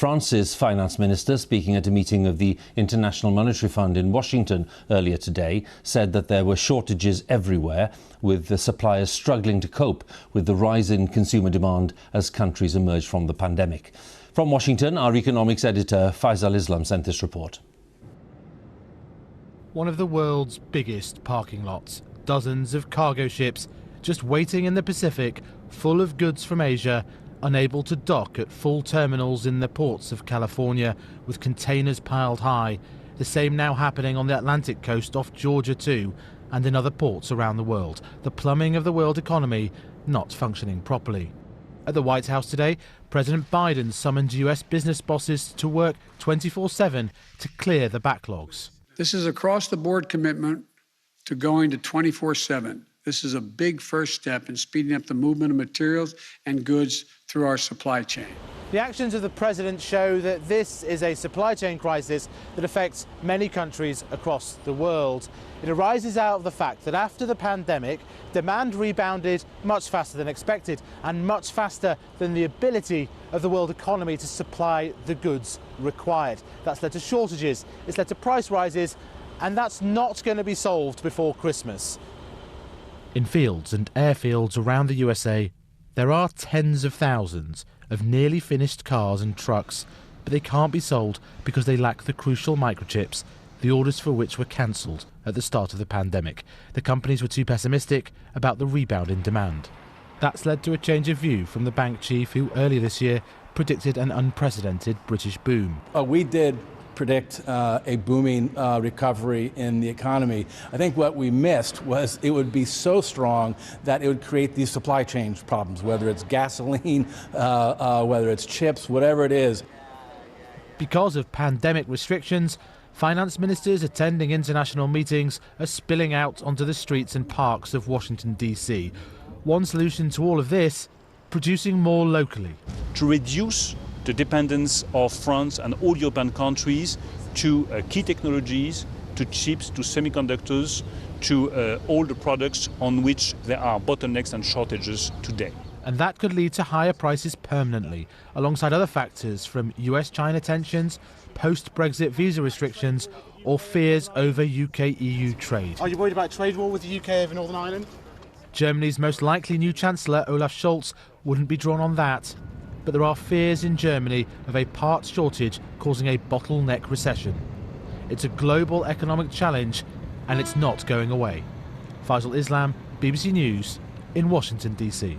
France's finance minister, speaking at a meeting of the International Monetary Fund in Washington earlier today, said that there were shortages everywhere, with the suppliers struggling to cope with the rise in consumer demand as countries emerge from the pandemic. From Washington, our economics editor Faisal Islam sent this report. One of the world's biggest parking lots, dozens of cargo ships just waiting in the Pacific, full of goods from Asia, unable to dock at full terminals in the ports of California with containers piled high. The same now happening on the Atlantic coast off Georgia too, and in other ports around the world. The plumbing of the world economy not functioning properly. At the White House today, President Biden summoned US business bosses to work 24/7 to clear the backlogs. This is across-the-board commitment to going to 24/7. This is a big first step in speeding up the movement of materials and goods through our supply chain. The actions of the president show that this is a supply chain crisis that affects many countries across the world. It arises out of the fact that after the pandemic, demand rebounded much faster than expected and much faster than the ability of the world economy to supply the goods required. That's led to shortages, it's led to price rises, and that's not going to be solved before Christmas. In fields and airfields around the USA, there are tens of thousands of nearly finished cars and trucks, but they can't be sold because they lack the crucial microchips, the orders for which were cancelled at the start of the pandemic. The companies were too pessimistic about the rebound in demand. That's led to a change of view from the bank chief who earlier this year predicted an unprecedented British boom. We did predict a booming recovery in the economy. I think what we missed was it would be so strong that it would create these supply chain problems, whether it's gasoline, whether it's chips, whatever it is. Because of pandemic restrictions, finance ministers attending international meetings are spilling out onto the streets and parks of Washington, D.C. One solution to all of this, producing more locally. To reduce the dependence of France and all European countries to key technologies, to chips, to semiconductors, to all the products on which there are bottlenecks and shortages today. And that could lead to higher prices permanently, alongside other factors from US-China tensions, post-Brexit visa restrictions, or fears over UK-EU trade. Are you worried about a trade war with the UK over Northern Ireland? Germany's most likely new Chancellor, Olaf Scholz, wouldn't be drawn on that. But there are fears in Germany of a parts shortage causing a bottleneck recession. It's a global economic challenge, and it's not going away. Faisal Islam, BBC News, in Washington, D.C.